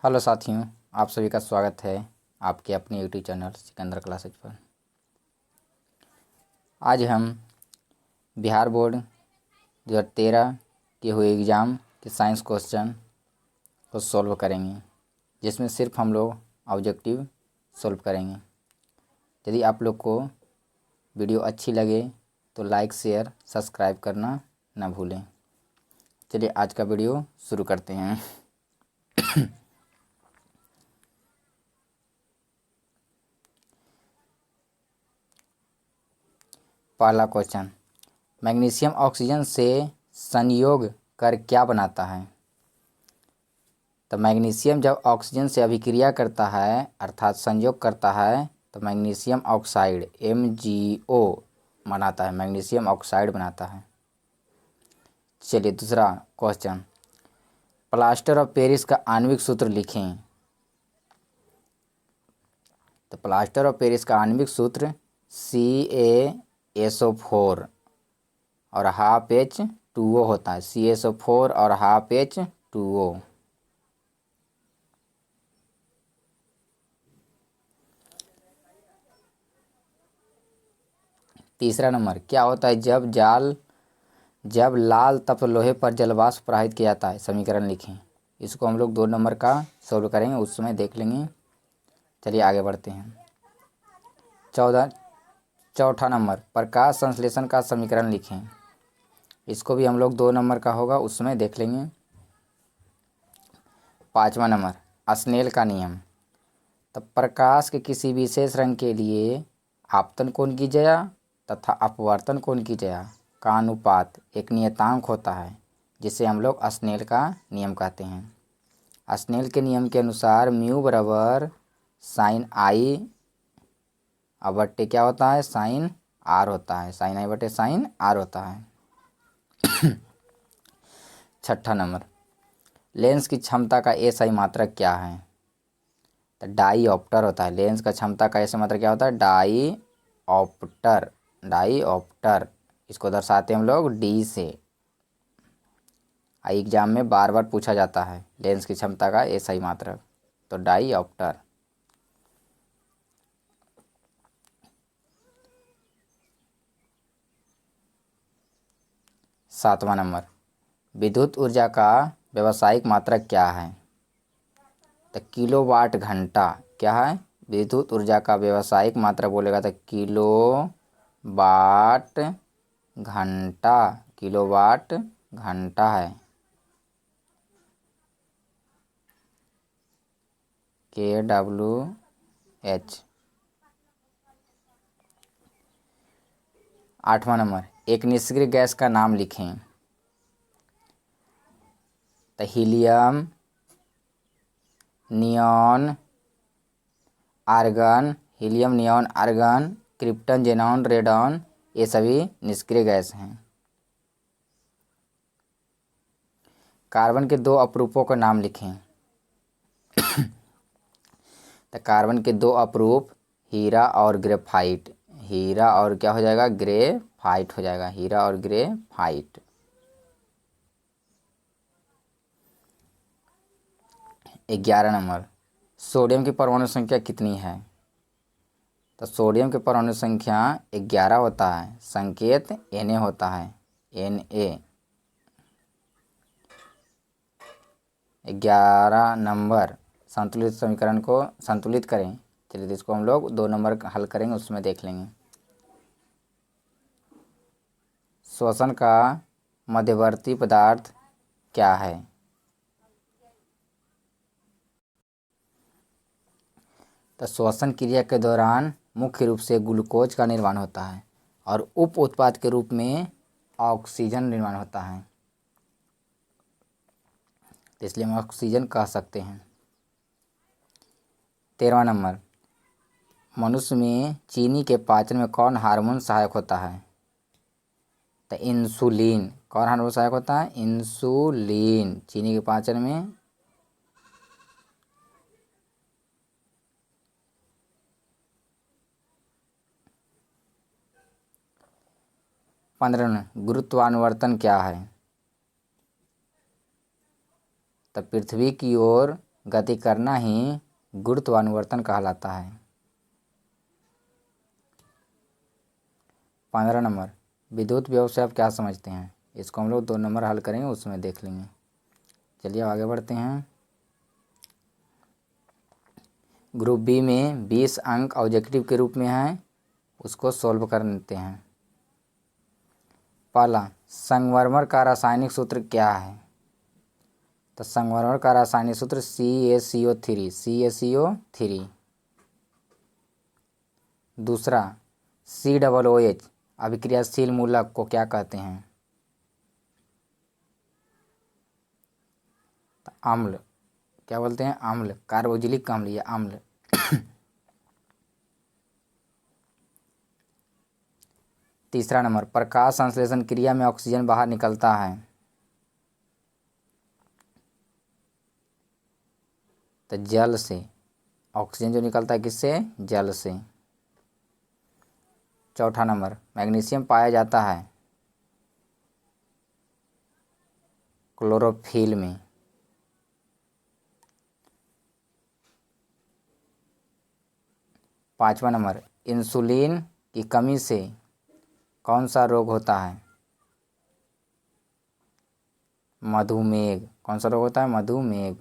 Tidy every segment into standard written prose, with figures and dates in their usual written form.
Hello साथियों, आप सभी का स्वागत है आपके अपने यूट्यूब चैनल सिकंदर क्लासेज पर। आज हम बिहार बोर्ड 2013 के हुए एग्ज़ाम के साइंस क्वेश्चन को सॉल्व करेंगे, जिसमें सिर्फ हम लोग ऑब्जेक्टिव सॉल्व करेंगे। यदि आप लोग को वीडियो अच्छी लगे तो लाइक, शेयर, सब्सक्राइब करना ना भूलें। चलिए आज का वीडियो शुरू करते हैं। पहला क्वेश्चन, मैग्नीशियम ऑक्सीजन से संयोग कर क्या बनाता है? तो मैग्नीशियम जब ऑक्सीजन से अभिक्रिया करता है अर्थात संयोग करता है तो मैग्नीशियम ऑक्साइड MgO बनाता है, मैग्नीशियम ऑक्साइड बनाता है। चलिए दूसरा क्वेश्चन, प्लास्टर ऑफ पेरिस का आणविक सूत्र लिखें। तो प्लास्टर ऑफ पेरिस का आणविक सूत्र CaSO4 और ½ H2O होता है। CaSO4 और ½ H2O। तीसरा नंबर, क्या होता है जब लाल तत्व लोहे पर जलवाष्प प्रवाहित किया जाता है? समीकरण लिखें। इसको हम लोग 2 नंबर का सॉल्व करेंगे, उस समय देख लेंगे। चलिए आगे बढ़ते हैं। चौथा नंबर, प्रकाश संश्लेषण का समीकरण लिखें। इसको भी हम लोग 2 नंबर का होगा, उसमें देख लेंगे। 5वां नंबर, स्नेल का नियम। तो प्रकाश के किसी विशेष रंग के लिए आपतन कोण की ज्या तथा अपवर्तन कोण की ज्या का अनुपात एक नियतांक होता है, जिसे हम लोग स्नेल का नियम कहते हैं। स्नेल के नियम के अनुसार म्यू बराबर साइन आई बट्टे क्या होता है? साइन आर होता है। साइन आई बट्टे साइन आर होता है। छठा नंबर, लेंस की क्षमता का SI मात्रक क्या है? तो डाईऑप्टर होता है। लेंस का क्षमता का SI मात्रक क्या होता है? डाईऑप्टर। इसको दर्शाते हैं हम लोग D से। एग्जाम में बार बार पूछा जाता है लेंस की क्षमता का SI मात्रक, तो डाईऑप्टर। 7वां नंबर, विद्युत ऊर्जा का व्यावसायिक मात्रक क्या है? तो किलोवाट घंटा। क्या है? विद्युत ऊर्जा का व्यावसायिक मात्रक बोलेगा तो किलोवाट घंटा। किलोवाट घंटा है। kWh। 8वां नंबर, एक निष्क्रिय गैस का नाम लिखें। तो helium, neon, argon, helium, neon, argon, krypton, xenon, radon, ये सभी निष्क्रिय गैस हैं। कार्बन के 2 अपरूपों का नाम लिखें। तो कार्बन के 2 अपरूप हीरा और ग्रेफाइट। हीरा और क्या हो जाएगा? ग्रेफाइट हो जाएगा। हीरा और ग्रेफाइट। 11 नंबर, सोडियम की परमाणु संख्या कितनी है? तो सोडियम की परमाणु संख्या 11 होता है। संकेत Na होता है। Na। 11 नंबर, संतुलित समीकरण को संतुलित करें। चलिए तो इसको हम लोग 2 नंबर हल करेंगे, उसमें देख लेंगे। श्वसन का मध्यवर्ती पदार्थ क्या है? तो श्वसन क्रिया के दौरान मुख्य रूप से ग्लूकोज का निर्माण होता है और उप उत्पाद के रूप में ऑक्सीजन निर्माण होता है, तो इसलिए हम ऑक्सीजन कह सकते हैं। 13वां नंबर, मनुष्य में चीनी के पाचन में कौन हार्मोन सहायक होता है? तो इंसुलिन। कौन हार्मोन सहायक होता है? इंसुलिन चीनी के पाचन में। 15, गुरुत्वानुवर्तन क्या है? तो पृथ्वी की ओर गति करना ही गुरुत्वानुवर्तन कहलाता है। 15 नंबर, विद्युत वेव से आप क्या समझते हैं? इसको हम लोग 2 नंबर हल करेंगे, उसमें देख लेंगे। चलिए आगे बढ़ते हैं। ग्रुप बी में 20 अंक ऑब्जेक्टिव के रूप में हैं, उसको सॉल्व कर लेते हैं। पहला, संगमरमर का रासायनिक सूत्र क्या है? तो संगमरमर का रासायनिक सूत्र CaCO3। दूसरा, COOH अभिक्रियाशील मूलक को क्या कहते हैं? तो अम्ल, क्या बोलते हैं? अम्ल, कार्बोक्जिलिक अम्ल या अम्ल। तीसरा नंबर, प्रकाश संश्लेषण क्रिया में ऑक्सीजन बाहर निकलता है। तो जल से ऑक्सीजन जो निकलता है, किससे? जल से। चौथा नंबर, मैग्नीशियम पाया जाता है क्लोरोफिल में। पांचवा नंबर, इंसुलिन की कमी से कौन सा रोग होता है? मधुमेह। कौन सा रोग होता है? मधुमेह।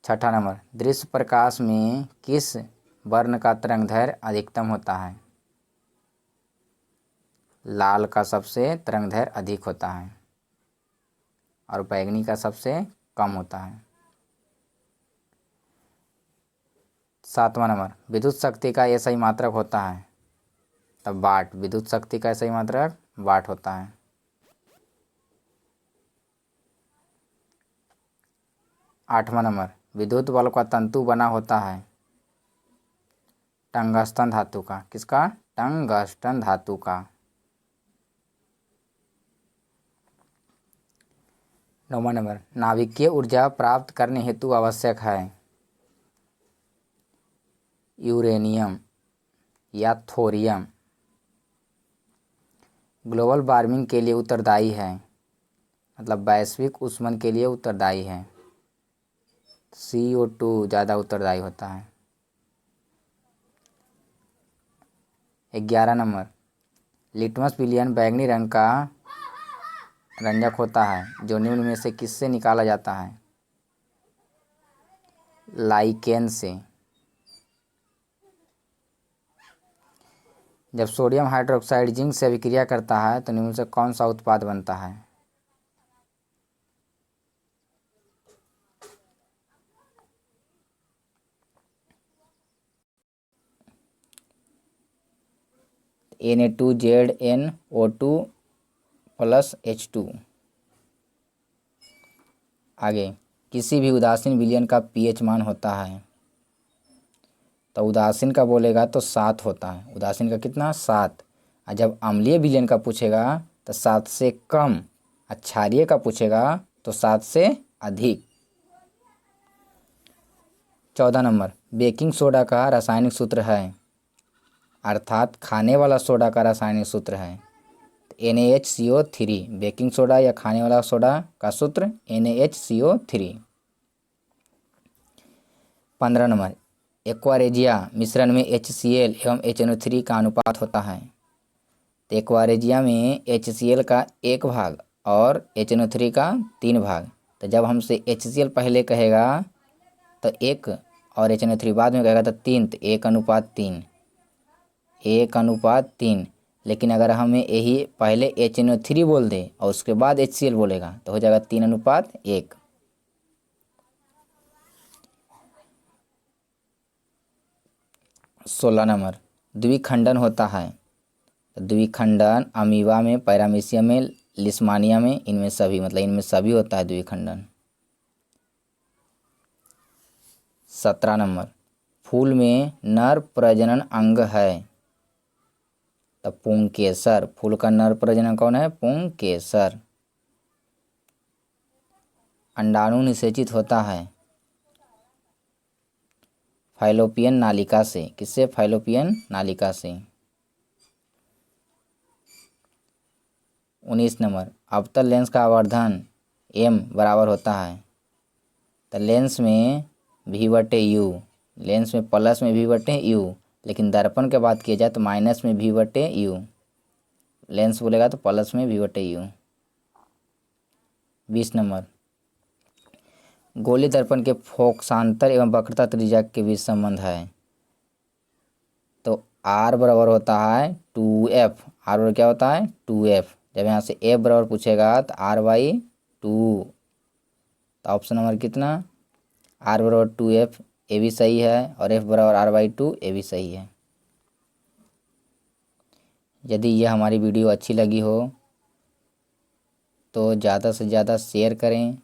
छठा नंबर, दृश्य प्रकाश में किस वर्ण का तरंगदैर्घ्य अधिकतम होता है? लाल का सबसे तरंगदैर्घ्य अधिक होता है और बैंगनी का सबसे कम होता है। सातवां नंबर, विद्युत शक्ति का ऐसा ही मात्रक होता है? तब वाट। विद्युत शक्ति का ऐसा ही मात्रक वाट होता है। आठवां नंबर, विद्युत बल्ब का तंतु बना होता है टंगस्टन धातु का। किसका? टंगस्टन धातु का। 9वां नंबर, नाभिकीय ऊर्जा प्राप्त करने हेतु आवश्यक है यूरेनियम या थोरियम। ग्लोबल वार्मिंग के लिए उत्तरदायी है, मतलब वैश्विक ऊष्मन के लिए उत्तरदायी है। CO2 ज़्यादा उत्तरदायी होता है। 11 नंबर, लिटमस विलयन बैंगनी रंग का रंजक होता है जो निम्न में से किससे निकाला जाता है? लाइकेन से। जब सोडियम हाइड्रोक्साइड जिंक से अभिक्रिया करता है तो निम्न से कौन सा उत्पाद बनता है? Na2ZnO2 + H2। आगे, किसी भी उदासीन विलयन का pH मान होता है? तो उदासीन का बोलेगा तो 7 होता है। उदासीन का कितना? 7। और जब अम्लीय विलयन का पूछेगा तो 7 से कम, और क्षारीय का पूछेगा तो 7 से अधिक। 14 नंबर, बेकिंग सोडा का रासायनिक सूत्र है, अर्थात खाने वाला सोडा का रासायनिक सूत्र है NaHCO3। बेकिंग सोडा या खाने वाला सोडा का सूत्र NaHCO3। 15 नंबर, एक्वारेजिया मिश्रण में HCl एवं HNO3 का अनुपात होता है। तो एक्वारेजिया में HCl का 1 भाग और HNO3 का 3 भाग। तो जब हमसे HCl पहले कहेगा तो 1 और HNO3 बाद में कहेगा तो 3, तो 1:3। 1:3। लेकिन अगर हमें यही पहले HNO3 बोल दे और उसके बाद HCl बोलेगा तो हो जाएगा 3:1। 16 नंबर, द्विखंडन होता है। द्विखंडन अमीबा में, पैरामीशियम में, लिस्मानिया में, इनमें सभी, मतलब इनमें सभी होता है द्विखंडन। 17 नंबर, फूल में नर प्रजनन अंग है? तो पुंकेसर। फूल का नर प्रजनन कौन है? पुंकेसर। अंडाणु निषेचित होता है फाइलोपियन नालिका से। किससे? फाइलोपियन नालिका से। 19 नंबर, अवतल लेंस का आवर्धन m बराबर होता है तो लेंस में V बटे यू, लेंस में प्लस में V बटे यू, लेकिन दर्पण के बात किया जाए तो माइनस में V बटे यू। लेंस बोलेगा तो प्लस में V बटे यू। 20 नंबर, गोलीय दर्पण के फोकसांतर एवं वक्रता त्रिज्या के बीच संबंध है। तो R बराबर होता है 2F, R बराबर क्या होता है 2F। जब यहाँ से F बराबर पूछेगा तो R/2, तो ऑप्शन नंबर कितना, R बराबर 2F, ये भी सही है, और F बराबर R/2, ये भी सही है। यदि यह हमारी वीडियो अच्छी लगी हो तो ज़्यादा से ज़्यादा शेयर करें,